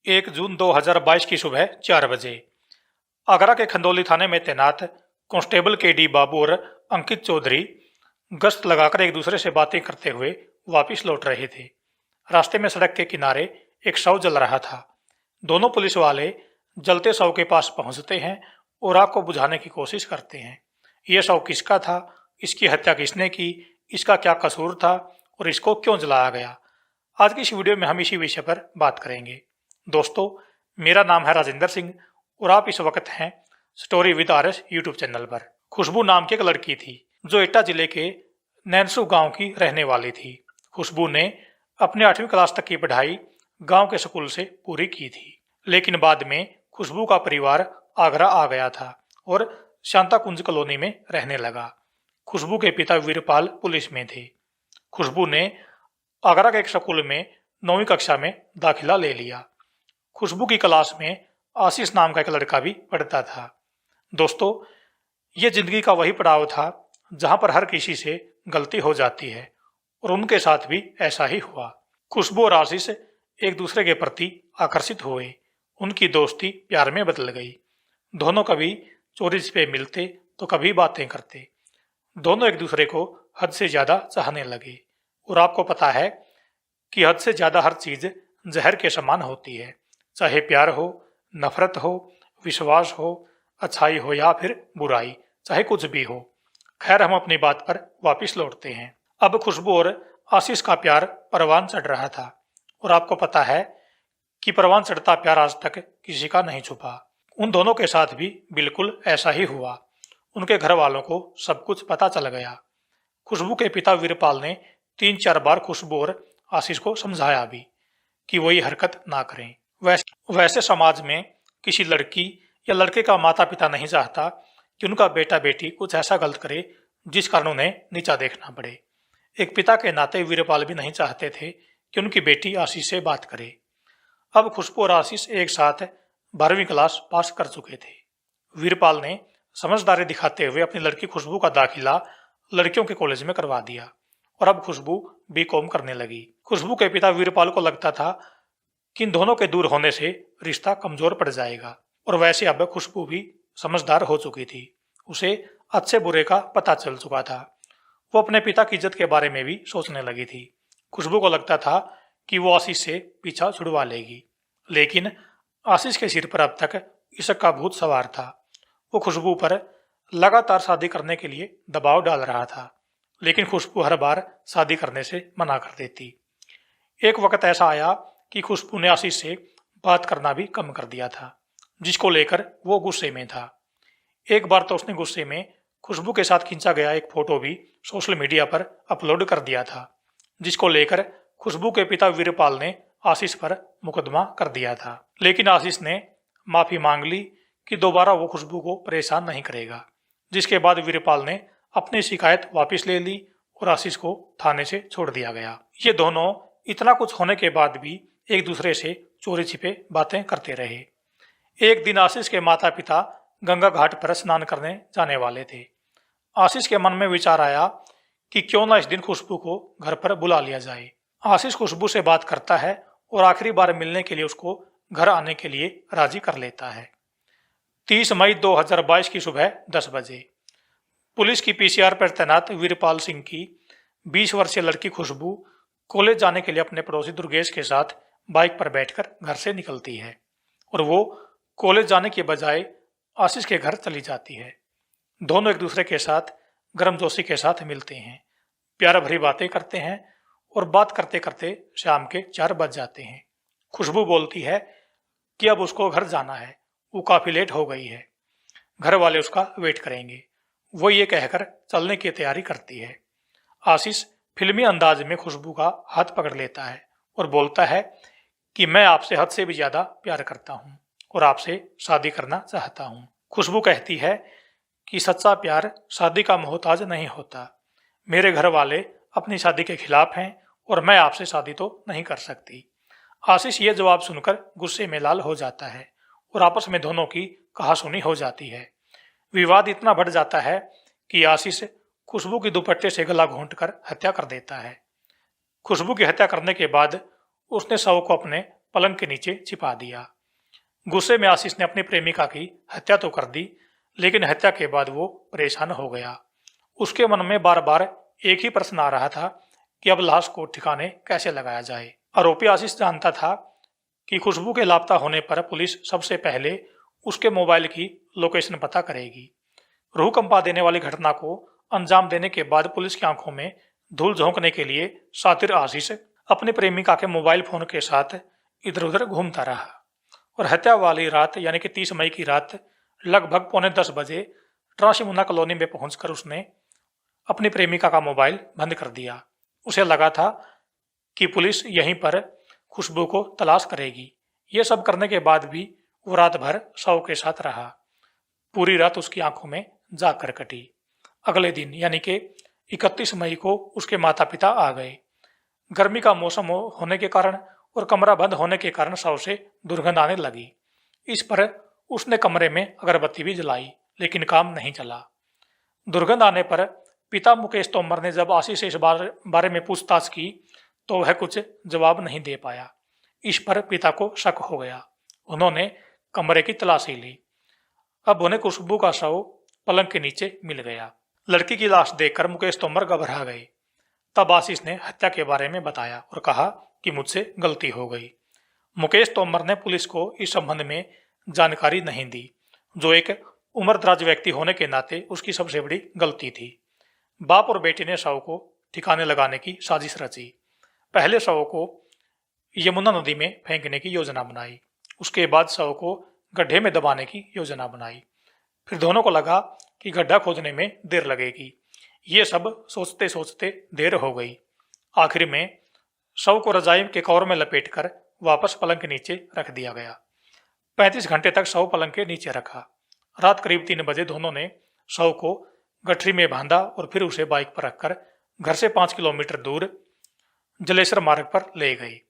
1 जून 2022 की सुबह 4 बजे आगरा के खंदौली थाने में तैनात कांस्टेबल के.डी. बाबू और अंकित चौधरी गश्त लगाकर एक दूसरे से बातें करते हुए वापस लौट रहे थे। रास्ते में सड़क के किनारे एक शव जल रहा था। दोनों पुलिस वाले जलते शव के पास पहुंचते हैं और आग को बुझाने की कोशिश करते हैं। यह शव किसका था, इसकी हत्या किसने की, इसका क्या कसूर था और इसको क्यों जलाया गया, आज की इस वीडियो में हम इसी विषय पर बात करेंगे। दोस्तों, मेरा नाम है राजेंद्र सिंह और आप इस वक्त हैं story with RS YouTube channel पर। खुशबू नाम की एक लड़की थी जो एटा जिले के नैनसू गांव की रहने वाली थी। खुशबू ने अपने 8वीं क्लास तक की पढ़ाई गांव के स्कूल से पूरी की थी, लेकिन बाद में खुशबू का परिवार आगरा आ गया था और शांता कुंज कॉलोनी में रहने लगा। खुशबू के पिता वीरपाल पुलिस में थे। खुशबू ने आगरा के एक स्कूल में 9वीं कक्षा में दाखिला ले लिया। खुशबू की क्लास में आशीष नाम का एक लड़का भी पढ़ता था। दोस्तों, ये जिंदगी का वही पड़ाव था जहां पर हर किसी से गलती हो जाती है और उनके साथ भी ऐसा ही हुआ। खुशबू और आशीष एक दूसरे के प्रति आकर्षित हुए। उनकी दोस्ती प्यार में बदल गई। दोनों कभी चोरी छिपे मिलते तो कभी बातें करते। दोनों एक दूसरे को हद से ज्यादा चाहने लगे और आपको पता है कि हद से ज्यादा हर चीज जहर के समान होती है, चाहे प्यार हो, नफरत हो, विश्वास हो, अच्छाई हो या फिर बुराई, चाहे कुछ भी हो। खैर, हम अपनी बात पर वापस लौटते हैं। अब खुशबू और आशीष का प्यार परवान चढ़ रहा था और आपको पता है कि परवान चढ़ता प्यार आज तक किसी का नहीं छुपा। उन दोनों के साथ भी बिल्कुल ऐसा ही हुआ। उनके घर वालों को सब कुछ पता चल गया। खुशबू के पिता वीरपाल ने 3-4 बार खुशबू और आशीष को समझाया भी कि वो ये हरकत ना करें। वैसे समाज में किसी लड़की या लड़के का माता पिता नहीं चाहता कि उनका बेटा बेटी कुछ ऐसा गलत करे जिस कारण उन्हें नीचा देखना पड़े। एक पिता के नाते वीरपाल भी नहीं चाहते थे कि उनकी बेटी आशीष से बात करे। अब खुशबू और आशीष एक साथ 12वीं क्लास पास कर चुके थे। वीरपाल ने समझदारी दिखाते हुए अपनी लड़की खुशबू का दाखिला लड़कियों के कॉलेज में करवा दिया और अब खुशबू बीकॉम करने लगी। खुशबू के पिता वीरपाल को लगता था कि इन दोनों के दूर होने से रिश्ता कमजोर पड़ जाएगा और वैसे अब खुशबू भी समझदार हो चुकी थी। उसे अच्छे बुरे का पता चल चुका था। वो अपने पिता की इज्जत के बारे में भी सोचने लगी थी। खुशबू को लगता था कि वो आशीष से पीछा छुड़वा लेगी, लेकिन आशीष के सिर पर अब तक इसक का भूत सवार था। वो खुशबू पर लगातार शादी करने के लिए दबाव डाल रहा था, लेकिन खुशबू हर बार शादी करने से मना कर देती। एक वक्त ऐसा आया कि खुशबू ने आशीष से बात करना भी कम कर दिया था, जिसको लेकर वो गुस्से में था। एक बार तो उसने गुस्से में खुशबू के साथ खींचा गया एक फोटो भी सोशल मीडिया पर अपलोड कर दिया था, जिसको लेकर खुशबू के पिता वीरपाल ने आशीष पर मुकदमा कर दिया था। लेकिन आशीष ने माफी मांग ली कि दोबारा वो खुशबू को परेशान नहीं करेगा, जिसके बाद वीरपाल ने अपनी शिकायत वापस ले ली और आशीष को थाने से छोड़ दिया गया। ये दोनों इतना कुछ होने के बाद भी एक दूसरे से चोरी छिपे बातें करते रहे। एक दिन आशीष के माता पिता गंगा घाट पर स्नान करने जाने वाले थे। आशीष के मन में विचार आया कि क्यों ना इस दिन खुशबू को घर पर बुला लिया जाए। आशीष खुशबू से बात करता है और आखिरी बार मिलने के लिए उसको घर आने के लिए राजी कर लेता है। 30 मई 2022 की सुबह 10 बजे पुलिस की पीसीआर पर तैनात वीरपाल सिंह की 20 वर्षीय लड़की खुशबू कॉलेज जाने के लिए अपने पड़ोसी दुर्गेश के साथ बाइक पर बैठकर घर से निकलती है और वो कॉलेज जाने के बजाय आशीष के घर चली जाती है। दोनों एक दूसरे के साथ गर्मजोशी के साथ मिलते हैं, प्यार भरी बातें करते हैं और बात करते करते शाम के 4 बज जाते हैं। खुशबू बोलती है कि अब उसको घर जाना है, वो काफी लेट हो गई है, घर वाले उसका वेट करेंगे। वो ये कहकर चलने की तैयारी करती है। आशीष फिल्मी अंदाज में खुशबू का हाथ पकड़ लेता है और बोलता है कि मैं आपसे हद से भी ज्यादा प्यार करता हूँ और आपसे शादी करना चाहता हूँ। खुशबू कहती है कि सच्चा प्यार शादी का मोहताज नहीं होता। मेरे घर वाले अपनी शादी के खिलाफ हैं और मैं आपसे शादी तो नहीं कर सकती। आशीष ये जवाब सुनकर गुस्से में लाल हो जाता है और आपस में दोनों की कहासुनी हो जाती है। विवाद इतना बढ़ जाता है कि आशीष खुशबू की दुपट्टे से गला घोंटकर हत्या कर देता है। खुशबू की हत्या करने के बाद उसने शव को अपने पलंग के नीचे छिपा दिया। गुस्से में आशीष ने अपनी प्रेमिका की हत्या तो कर दी, लेकिन हत्या के बाद वो परेशान हो गया। उसके मन में बार बार एक ही प्रश्न आ रहा था कि अब लाश को ठिकाने कैसे लगाया जाए। आरोपी आशीष जानता था कि खुशबू के लापता होने पर पुलिस सबसे पहले उसके मोबाइल की लोकेशन पता करेगी। रूह कंपा देने वाली घटना को अंजाम देने के बाद पुलिस की आंखों में धूल झोंकने के लिए शातिर आशीष अपनी प्रेमिका के मोबाइल फोन के साथ इधर उधर घूमता रहा और हत्या वाली रात यानी कि 30 मई की रात लगभग 9:45 बजे ट्रांसिमुना कॉलोनी में पहुंचकर उसने अपनी प्रेमिका का मोबाइल बंद कर दिया। उसे लगा था कि पुलिस यहीं पर खुशबू को तलाश करेगी। ये सब करने के बाद भी वो रात भर शव के साथ रहा। पूरी रात उसकी आंखों में जाग कर कटी। अगले दिन यानी कि 31 मई को उसके माता पिता आ गए। गर्मी का मौसम होने के कारण और कमरा बंद होने के कारण शव से दुर्गंध आने लगी। इस पर उसने कमरे में अगरबत्ती भी जलाई, लेकिन काम नहीं चला। दुर्गंध आने पर पिता मुकेश तोमर ने जब आशीष से इस बारे में पूछताछ की तो वह कुछ जवाब नहीं दे पाया। इस पर पिता को शक हो गया। उन्होंने कमरे की तलाशी ली। अब उन्हें खुशबू का शव पलंग के नीचे मिल गया। लड़की की लाश देखकर मुकेश तोमर घबरा गए। तब आशीष ने हत्या के बारे में बताया और कहा कि मुझसे गलती हो गई। मुकेश तोमर ने पुलिस को इस संबंध में जानकारी नहीं दी, जो एक उम्रदराज व्यक्ति होने के नाते उसकी सबसे बड़ी गलती थी। बाप और बेटी ने शव को ठिकाने लगाने की साजिश रची। पहले शव को यमुना नदी में फेंकने की योजना बनाई। उसके बाद शव को गड्ढे में दबाने की योजना बनाई। फिर दोनों को लगा कि गड्ढा खोदने में देर लगेगी। ये सब सोचते सोचते देर हो गई। आखिर में शव को रजाई के कवर में लपेटकर वापस पलंग के नीचे रख दिया गया। 35 घंटे तक शव पलंग के नीचे रखा। रात करीब 3 बजे दोनों ने शव को गठरी में बांधा और फिर उसे बाइक पर रखकर घर से 5 किलोमीटर दूर जलेसर मार्ग पर ले गए।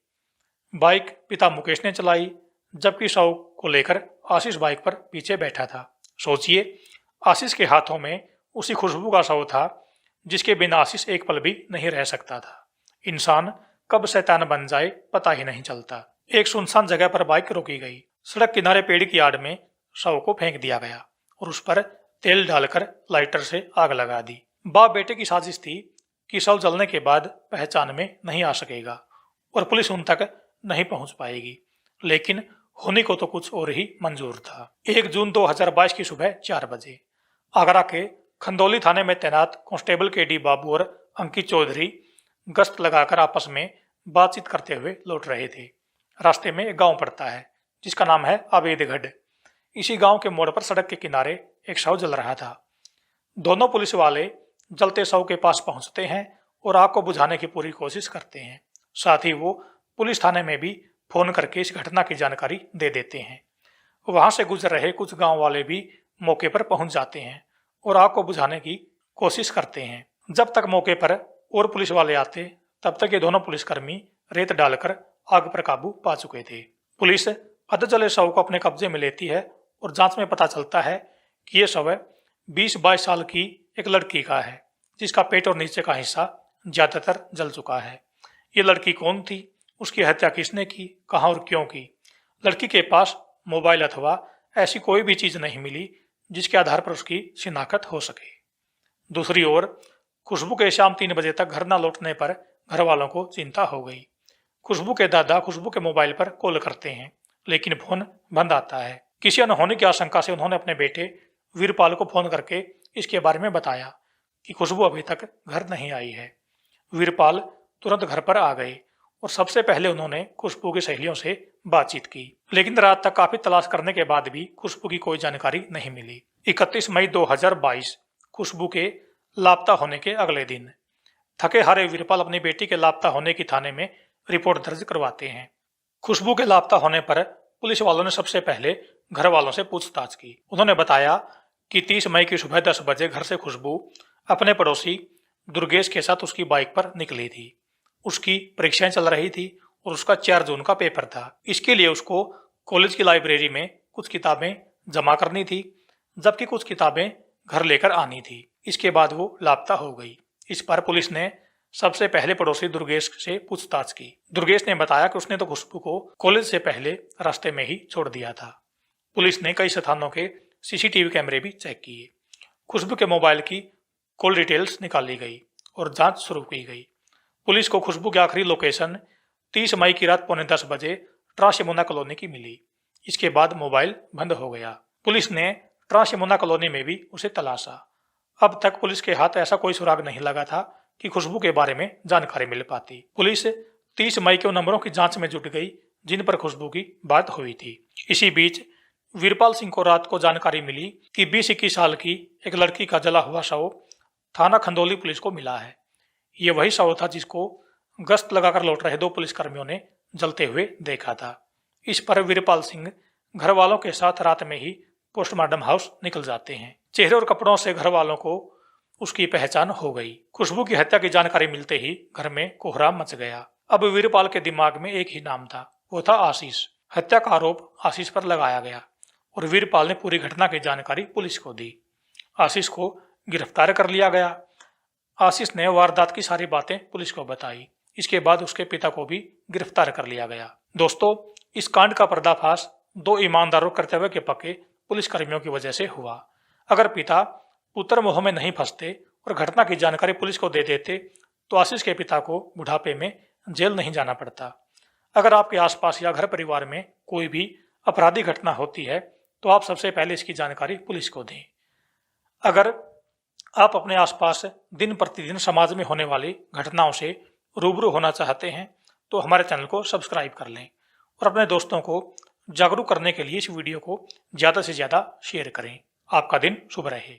बाइक पिता मुकेश ने चलाई, जबकि शव को लेकर आशीष बाइक पर पीछे बैठा था। सोचिए, आशीष के हाथों में उसी खुशबू का शव था जिसके बिना आशीष एक पल भी नहीं रह सकता था। इंसान कब शैतान बन जाए पता ही नहीं चलता। एक सुनसान जगह पर बाइक रोकी गई। सड़क किनारे पेड़ की आड़ में शव को फेंक दिया गया और उस पर तेल डालकर लाइटर से आग लगा दी। बाप बेटे की साजिश थी कि शव जलने के बाद पहचान में नहीं आ सकेगा और पुलिस उन तक नहीं पहुंच पाएगी, लेकिन होने को तो कुछ और ही मंजूर था। 1 जून 2022 की सुबह 4 बजे आगरा के खंदौली थाने में तैनात कांस्टेबल केडी बाबू और अंकित चौधरी गश्त लगाकर आपस में बातचीत करते हुए लौट रहे थे। रास्ते में एक गांव पड़ता है जिसका नाम है आबेदगढ़। इसी गांव के मोड़ पर सड़क के किनारे एक शव जल रहा था। दोनों पुलिस वाले जलते शव के पास पहुंचते हैं और आग को बुझाने की पूरी कोशिश करते हैं। साथ ही वो पुलिस थाने में भी फोन करके इस घटना की जानकारी दे देते हैं। वहां से गुजर रहे कुछ गांव वाले भी मौके पर पहुंच जाते हैं और आग को बुझाने की कोशिश करते हैं। जब तक मौके पर और पुलिस वाले आते तब तक ये दोनों पुलिसकर्मी रेत डालकर आग पर काबू पा चुके थे। पुलिस अध जले शव को अपने कब्जे में लेती है और जांच में पता चलता है कि यह शव 20-22 साल की एक लड़की का है, जिसका पेट और नीचे का हिस्सा ज्यादातर जल चुका है। ये लड़की कौन थी, उसकी हत्या किसने की, कहाँ और क्यों की? लड़की के पास मोबाइल अथवा ऐसी कोई भी चीज नहीं मिली जिसके आधार पर उसकी शिनाख्त हो सके। दूसरी ओर खुशबू के शाम 3 बजे तक घर न लौटने पर घर वालों को चिंता हो गई। खुशबू के दादा खुशबू के मोबाइल पर कॉल करते हैं, लेकिन फोन बंद आता है। किसी अनहोनी की आशंका से उन्होंने अपने बेटे वीरपाल को फोन करके इसके बारे में बताया कि खुशबू अभी तक घर नहीं आई है। वीरपाल तुरंत घर पर आ गए और सबसे पहले उन्होंने खुशबू की सहेलियों से बातचीत की, लेकिन रात तक काफी तलाश करने के बाद भी खुशबू की कोई जानकारी नहीं मिली। 31 मई 2022 खुशबू के लापता होने के अगले दिन थके हारे वीरपाल अपनी बेटी के लापता होने की थाने में रिपोर्ट दर्ज करवाते हैं। खुशबू के लापता होने पर पुलिस वालों ने सबसे पहले घर वालों से पूछताछ की। उन्होंने बताया कि 30 मई की सुबह 10 बजे घर से खुशबू अपने पड़ोसी दुर्गेश के साथ उसकी बाइक पर निकली थी। उसकी परीक्षाएं चल रही थी और उसका 4 जून का पेपर था। इसके लिए उसको कॉलेज की लाइब्रेरी में कुछ किताबें जमा करनी थी, जबकि कुछ किताबें घर लेकर आनी थी। इसके बाद वो लापता हो गई। इस पर पुलिस ने सबसे पहले पड़ोसी दुर्गेश से पूछताछ की। दुर्गेश ने बताया कि उसने तो खुशबू को कॉलेज से पहले रास्ते में ही छोड़ दिया था। पुलिस ने कई स्थानों के सीसीटीवी कैमरे भी चेक किए। खुशबू के मोबाइल की कॉल डिटेल्स निकाली गई और जांच शुरू की गई। पुलिस को खुशबू की आखिरी लोकेशन 30 मई की रात 9:45 बजे ट्रांस-यमुना कॉलोनी की मिली। इसके बाद मोबाइल बंद हो गया। पुलिस ने ट्रांस-यमुना कॉलोनी में भी उसे तलाशा। अब तक पुलिस के हाथ ऐसा कोई सुराग नहीं लगा था कि खुशबू के बारे में जानकारी मिल पाती। पुलिस 30 मई के उन नंबरों की जांच में जुट गई जिन पर खुशबू की बात हुई थी। इसी बीच वीरपाल सिंह को रात को जानकारी मिली कि 20-21 साल की एक लड़की का जला हुआ शव थाना खंदौली पुलिस को मिला है। ये वही शव था जिसको गश्त लगाकर लौट रहे 2 पुलिसकर्मियों ने जलते हुए देखा था। इस पर वीरपाल सिंह घर वालों के साथ रात में ही पोस्टमार्टम हाउस निकल जाते हैं। चेहरे और कपड़ों से घर वालों को उसकी पहचान हो गई। खुशबू की हत्या की जानकारी मिलते ही घर में कोहराम मच गया। अब वीरपाल के दिमाग में एक ही नाम था, वो था आशीष। हत्या का आरोप आशीष पर लगाया गया और वीरपाल ने पूरी घटना की जानकारी पुलिस को दी। आशीष को गिरफ्तार कर लिया गया। आशीष ने वारदात की सारी बातें पुलिस को बताई। इसके बाद उसके पिता को भी गिरफ्तार कर लिया गया। दोस्तों, इस कांड का पर्दाफाश 2 ईमानदारों कर्तव्य के पक्के पुलिसकर्मियों की वजह से हुआ। अगर पिता पुत्र मोह में नहीं फंसते और घटना की जानकारी पुलिस को दे देते तो आशीष के पिता को बुढ़ापे में जेल नहीं जाना पड़ता। अगर आपके आसपास या घर परिवार में कोई भी अपराधी घटना होती है तो आप सबसे पहले इसकी जानकारी पुलिस को दें। अगर आप अपने आसपास दिन प्रतिदिन समाज में होने वाली घटनाओं से रूबरू होना चाहते हैं तो हमारे चैनल को सब्सक्राइब कर लें और अपने दोस्तों को जागरूक करने के लिए इस वीडियो को ज़्यादा से ज़्यादा शेयर करें। आपका दिन शुभ रहे।